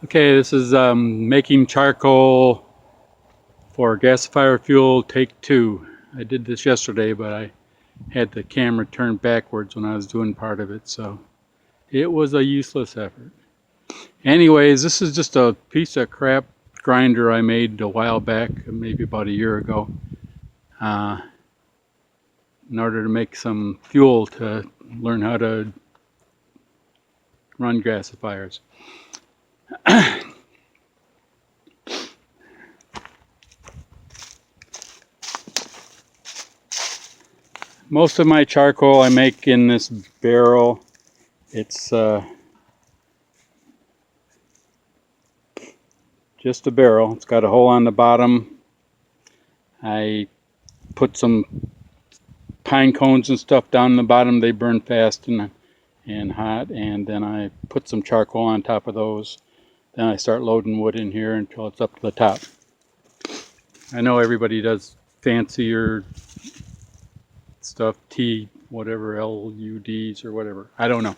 Okay, this is making charcoal for gasifier fuel take 2. I did this yesterday, but I had the camera turned backwards when I was doing part of it, so it was a useless effort. Anyways, this is just a piece of crap grinder I made a while back, maybe about a year ago, in order to make some fuel to learn how to run gasifiers. Most of my charcoal I make in this barrel. It's just a barrel. It's got a hole on the bottom. I put some pine cones and stuff down the bottom. They burn fast and hot, and then I put some charcoal on top of those. Then I start loading wood in here until it's up to the top. I know everybody does fancier stuff, T whatever, LUDs or whatever. I don't know.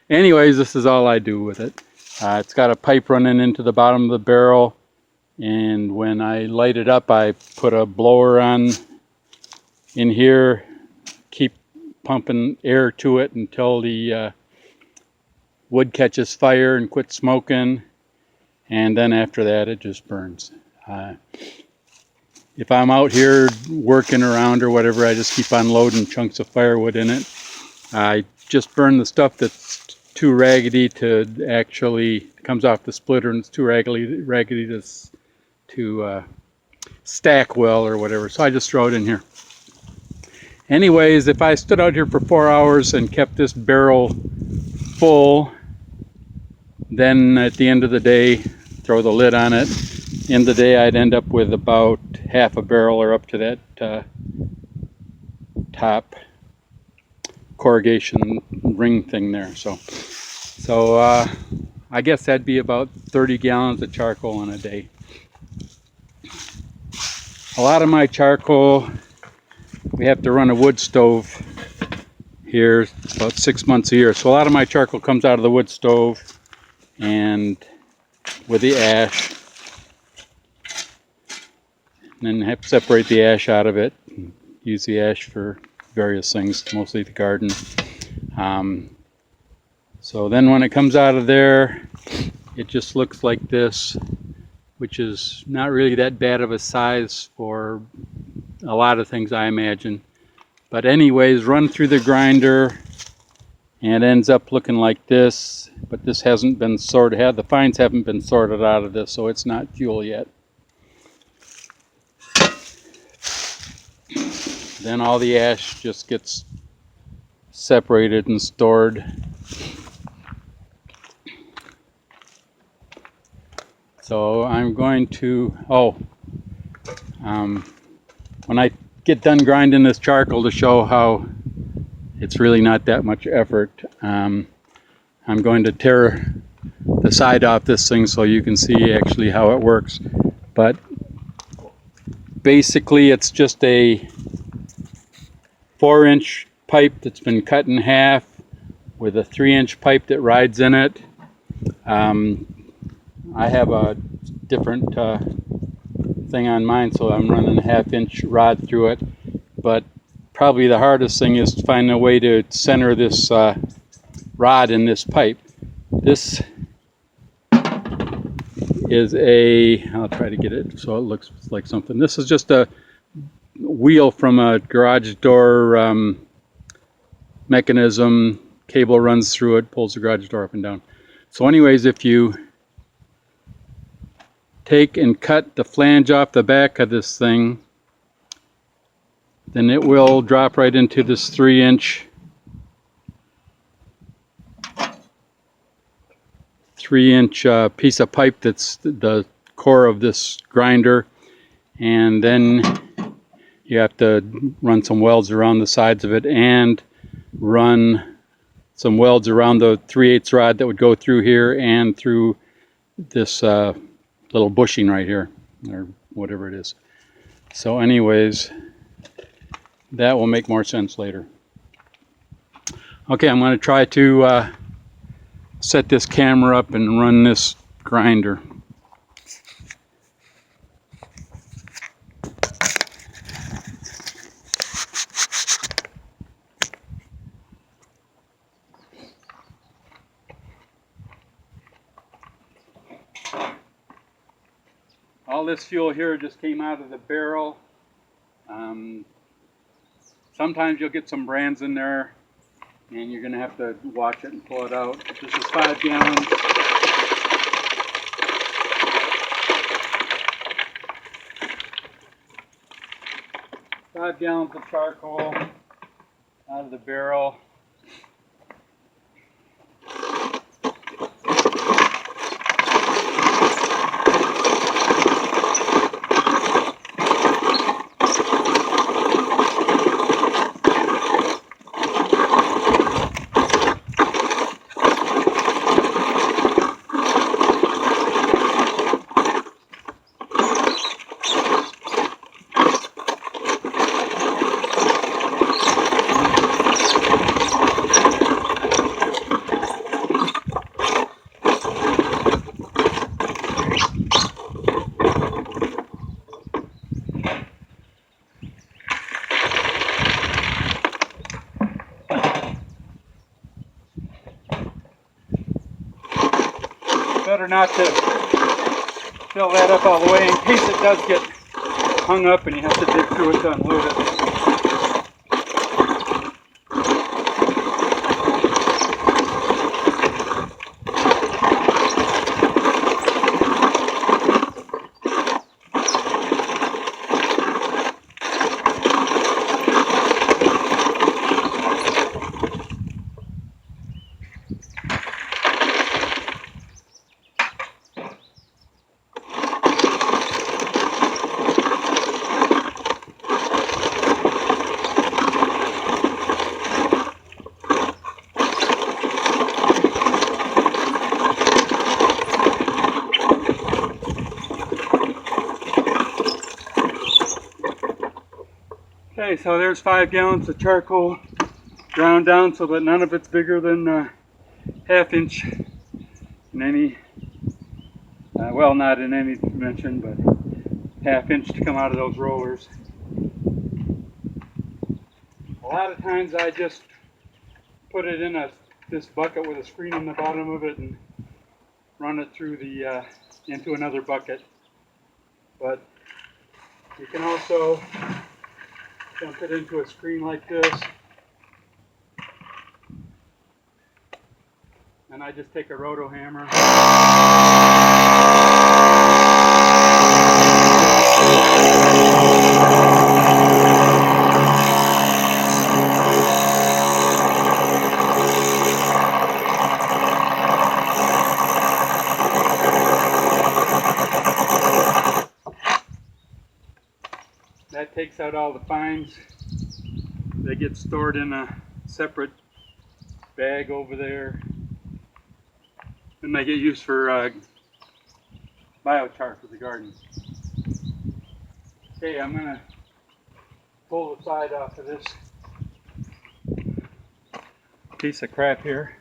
Anyways, this is all I do with it. It's got a pipe running into the bottom of the barrel, and when I light it up, I put a blower on in here, keep pumping air to it until the wood catches fire and quits smoking, and then after that it just burns. If I'm out here working around or whatever, I just keep on loading chunks of firewood in it. I just burn the stuff that's too raggedy to actually, comes off the splitter and it's too raggedy to stack well or whatever, so I just throw it in here. Anyways, if I stood out here for 4 hours and kept this barrel full, then at the end of the day, throw the lid on it. In the day, I'd end up with about half a barrel or up to that top corrugation ring thing there. So I guess that'd be about 30 gallons of charcoal in a day. A lot of my charcoal, we have to run a wood stove here about 6 months a year. So a lot of my charcoal comes out of the wood stove and with the ash. And then have to separate the ash out of it. Use the ash for various things, mostly the garden. So then when it comes out of there, it just looks like this, which is not really that bad of a size for a lot of things, I imagine. But anyways, run through the grinder and it ends up looking like this. But this hasn't been sorted, the fines haven't been sorted out of this, so it's not fuel yet. Then all the ash just gets separated and stored. So I'm going to, when I get done grinding this charcoal to show how it's really not that much effort, I'm going to tear the side off this thing so you can see actually how it works. But basically it's just a 4-inch pipe that's been cut in half with a 3-inch pipe that rides in it. I have a different thing on mine, so I'm running a 1/2-inch rod through it. But probably the hardest thing is to find a way to center this rod in this pipe. This is I'll try to get it so it looks like something. This is just a wheel from a garage door mechanism. Cable runs through it, pulls the garage door up and down. So anyways, if you take and cut the flange off the back of this thing, then it will drop right into this 3-inch piece of pipe that's the core of this grinder. And then you have to run some welds around the sides of it and run some welds around the 3/8 rod that would go through here and through this little bushing right here, or whatever it is. So anyways, that will make more sense later. Okay, I'm going to try to set this camera up and run this grinder. All this fuel here just came out of the barrel. Sometimes you'll get some brands in there and you're going to have to watch it and pull it out. This is 5 gallons. Five gallons of charcoal out of the barrel. Better not to fill that up all the way in case it does get hung up and you have to dig through it to unload it. Okay, so there's 5 gallons of charcoal ground down so that none of it's bigger than ½ inch in any, well, not in any dimension, but ½ inch to come out of those rollers. A lot of times I just put it in this bucket with a screen on the bottom of it and run it through the into another bucket. But you can also dump it into a screen like this, and I just take a roto hammer. That takes out all the fines. They get stored in a separate bag over there, and they get used for biochar for the garden. Okay, I'm going to pull the side off of this piece of crap here.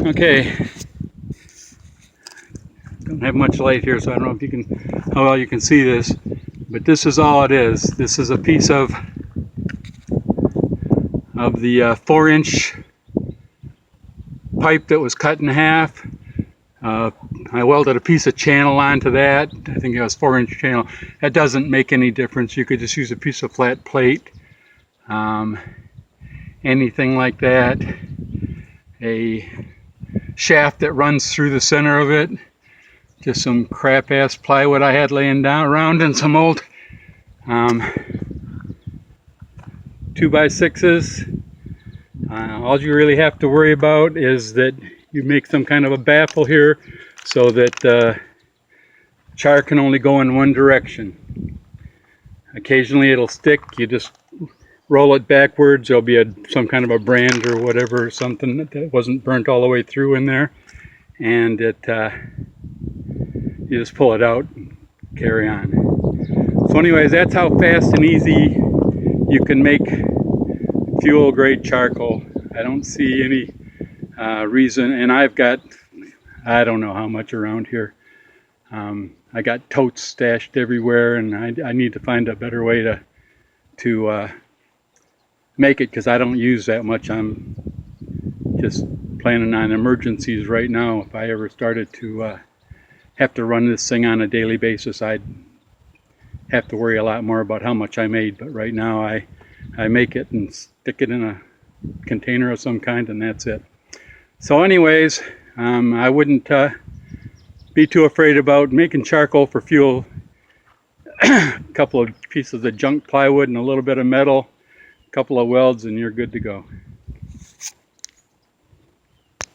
Okay, don't have much light here, so I don't know if you can, how well you can see this, but this is all it is. This is a piece of of the 4-inch pipe that was cut in half. I welded a piece of channel onto that. I think it was 4-inch channel. That doesn't make any difference. You could just use a piece of flat plate. Anything like that. A shaft that runs through the center of it. Just some crap ass plywood I had laying down around, and some old 2x6s. All you really have to worry about is that you make some kind of a baffle here so that char can only go in one direction. Occasionally it'll stick. You just roll it backwards. There'll be some kind of a brand or whatever, something that wasn't burnt all the way through in there, and you just pull it out and carry on. So anyways, that's how fast and easy you can make fuel grade charcoal. I don't see any reason, and I've got, I don't know how much around here. I got totes stashed everywhere, and I need to find a better way to make it, because I don't use that much. I'm just planning on emergencies right now. If I ever started to have to run this thing on a daily basis, I'd have to worry a lot more about how much I made. But right now I make it and stick it in a container of some kind, and that's it. So anyways, I wouldn't be too afraid about making charcoal for fuel. A couple of pieces of junk plywood and a little bit of metal, a couple of welds, and you're good to go.